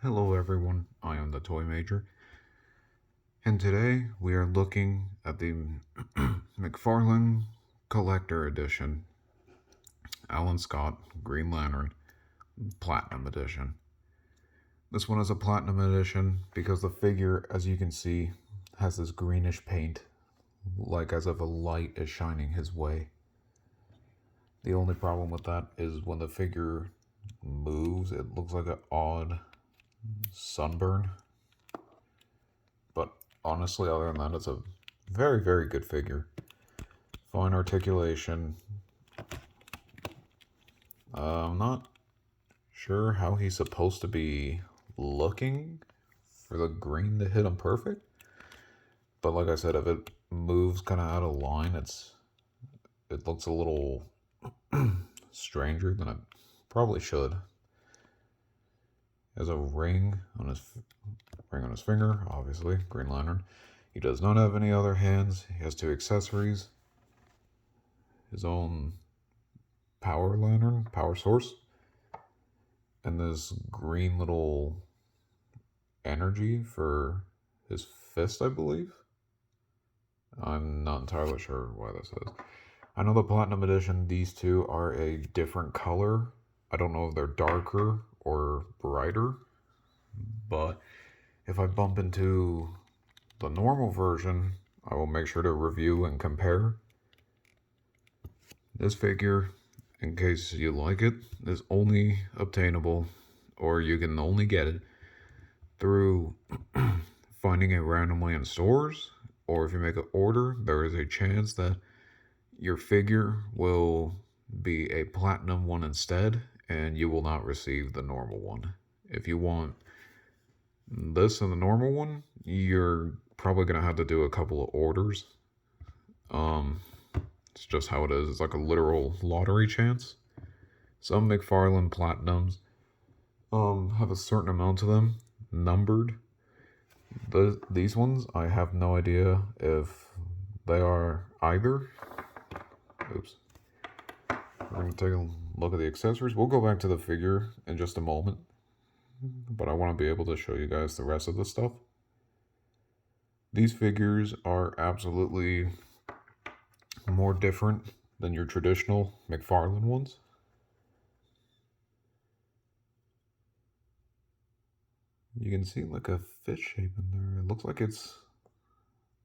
Hello everyone, I am the Toy Major, and today we are looking at the McFarlane Collector Edition, Alan Scott Green Lantern Platinum Edition. This one is a Platinum Edition because the figure, as you can see, has this greenish paint, like as if a light is shining his way. The only problem with that is when the figure moves, it looks like an odd sunburn. But honestly, other than that, it's a very, very good figure. Fine articulation. I'm not sure how he's supposed to be looking for the green to hit him perfect. But like I said, if it moves kind of out of line, it looks a little stranger than it probably should. He has a ring on his finger, obviously, Green Lantern. He does not have any other hands. He has two accessories. His own power lantern, power source, and this green little energy for his fist, I believe. I'm not entirely sure why this is. I know the Platinum Edition, these two are a different color. I don't know if they're darker or brighter, but if I bump into the normal version, I will make sure to review and compare. This figure, in case you like it, is only obtainable, or you can only get it through finding it randomly in stores, or if you make an order, there is a chance that your figure will be a platinum one instead, and you will not receive the normal one. If you want this and the normal one, you're probably gonna have to do a couple of orders. It's just how it is. It's like a literal lottery chance. Some McFarlane Platinums have a certain amount of them numbered. These ones, I have no idea if they are either. Oops. We're going to take a look at the accessories. We'll go back to the figure in just a moment, but I want to be able to show you guys the rest of the stuff. These figures are absolutely more different than your traditional McFarlane ones. You can see like a fish shape in there. It looks like it's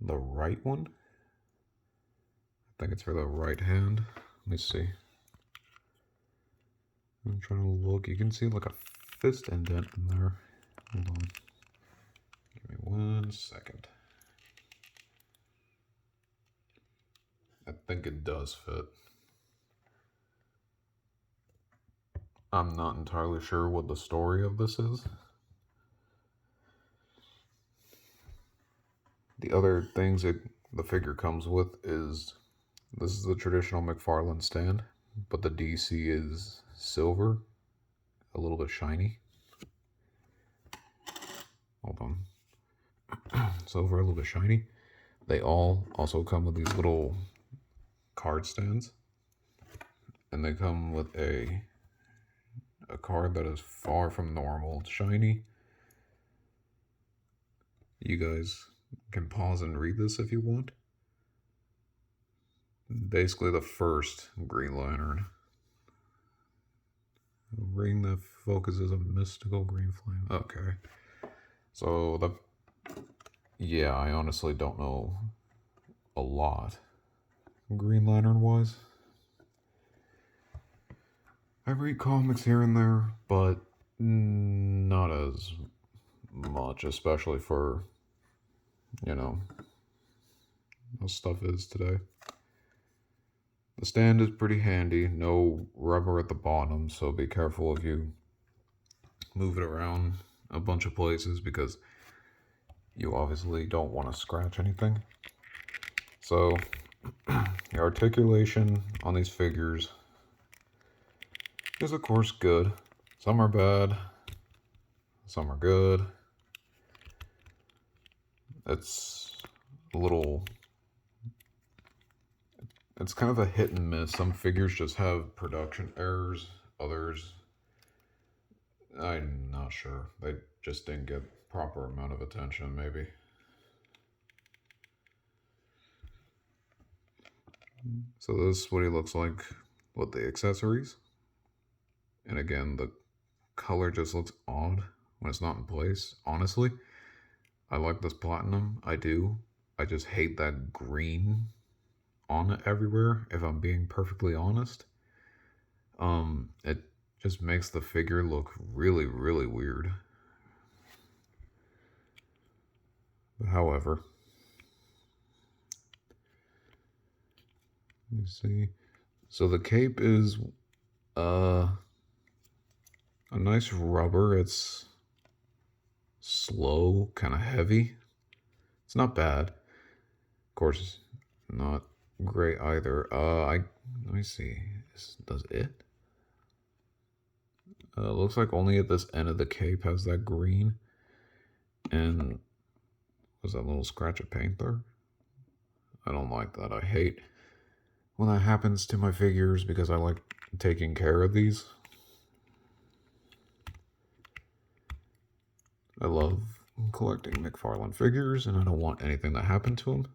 the right one. I think it's for the right hand. Let me see. I'm trying to look. You can see like a fist indent in there. Hold on. Give me 1 second. I think it does fit. I'm not entirely sure what the story of this is. The other things that the figure comes with is this is the traditional McFarlane stand, but the DC is silver, a little bit shiny. Hold on. Silver, a little bit shiny. They all also come with these little card stands, and they come with a card that is far from normal. It's shiny. You guys can pause and read this if you want. Basically, the first Green Lantern. A ring that focuses a mystical green flame. Okay. So, yeah, I honestly don't know a lot Green Lantern wise. I read comics here and there, but not as much, especially for, how stuff is today. The stand is pretty handy, no rubber at the bottom, so be careful if you move it around a bunch of places because you obviously don't want to scratch anything. So, the articulation on these figures is, of course, good. Some are bad, some are good. It's a little. It's kind of a hit and miss. Some figures just have production errors, others I'm not sure. They just didn't get proper amount of attention, maybe. So this is what he looks like with the accessories. And again, the color just looks odd when it's not in place. Honestly, I like this platinum. I do. I just hate that green on it everywhere, if I'm being perfectly honest. It just makes the figure look really, really weird. However, let me see. So the cape is a nice rubber. It's slow, kind of heavy. It's not bad. Of course, not great either. Let me see. Does it? Looks like only at this end of the cape has that green. And was that little scratch of paint there? I don't like that. I hate when that happens to my figures because I like taking care of these. I love collecting McFarlane figures and I don't want anything to happen to them.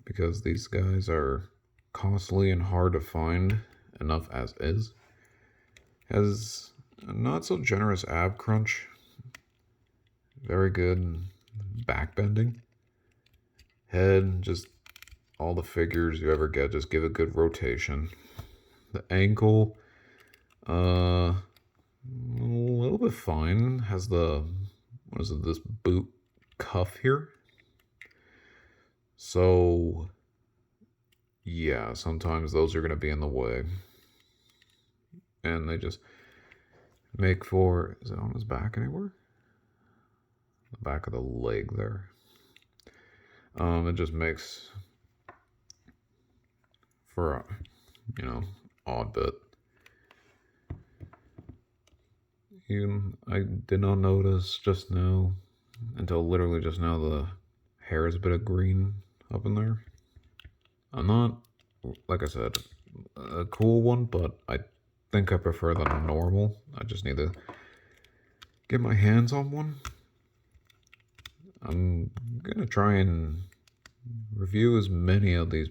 Because these guys are costly and hard to find enough as is. Has a not so generous ab crunch. Very good back bending. Head, just all the figures you ever get, just give a good rotation. The ankle, a little bit fine. Has the, what is it, this boot cuff here. So, yeah, sometimes those are going to be in the way. And they just make for, is it on his back anywhere? The back of the leg there. It just makes for a, odd bit. I did not notice just now, until literally just now, the hair is a bit of green up in there. I'm not, like I said, a cool one, but I think I prefer the normal. I just need to get my hands on one. I'm gonna try and review as many of these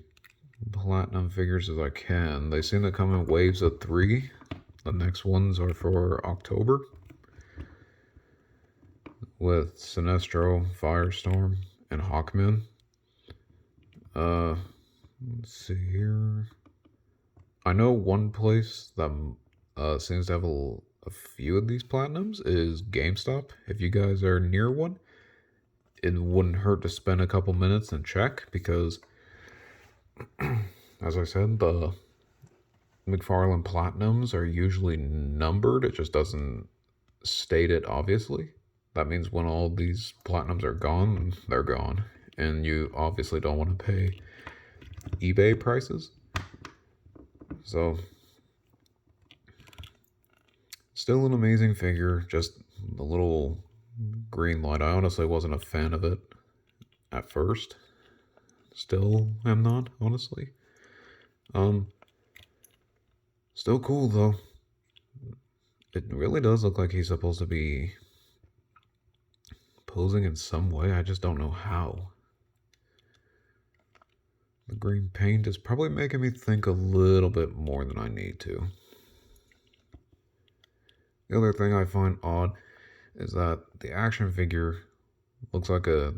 platinum figures as I can. They seem to come in waves of 3. The next ones are for October with Sinestro, Firestorm, and Hawkman. Let's see here. I know one place that seems to have a few of these platinums is GameStop. If you guys are near one, it wouldn't hurt to spend a couple minutes and check because, as I said, the McFarlane Platinums are usually numbered. It just doesn't state it obviously. That means when all these Platinums are gone, they're gone. And you obviously don't want to pay eBay prices. So, still an amazing figure, just the little green light. I honestly wasn't a fan of it at first. Still am not, honestly. Still cool though. It really does look like he's supposed to be posing in some way. I just don't know how. The green paint is probably making me think a little bit more than I need to. The other thing I find odd is that the action figure looks like a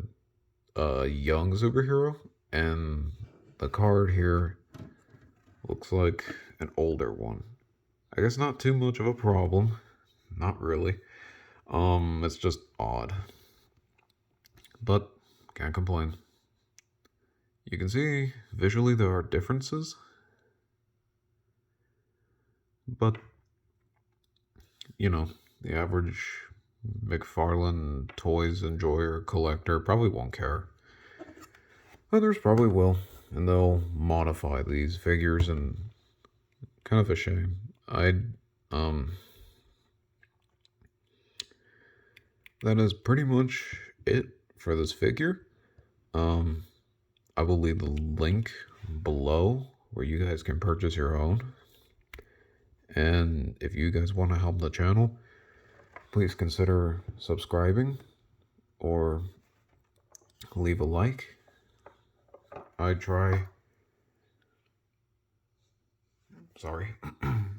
young superhero, and the card here looks like an older one. I guess not too much of a problem. Not really. It's just odd. But can't complain. You can see visually there are differences. But the average McFarlane toys enjoyer collector probably won't care. Others probably will, and they'll modify these figures, and kind of a shame. That is pretty much it for this figure. I will leave the link below where you guys can purchase your own. And if you guys want to help the channel, please consider subscribing or leave a like. I try sorry.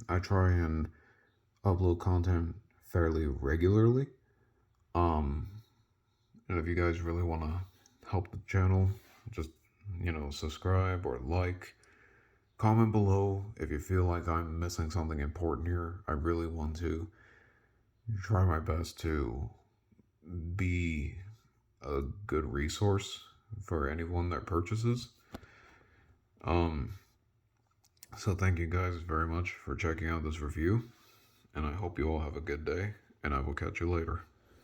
I try and upload content fairly regularly. Um and if you guys really want to help the channel, just subscribe or like. Comment below if you feel like I'm missing something important here. I really want to try my best to be a good resource for anyone that purchases. Um, so thank you guys very much for checking out this review, and I hope you all have a good day, and I will catch you later.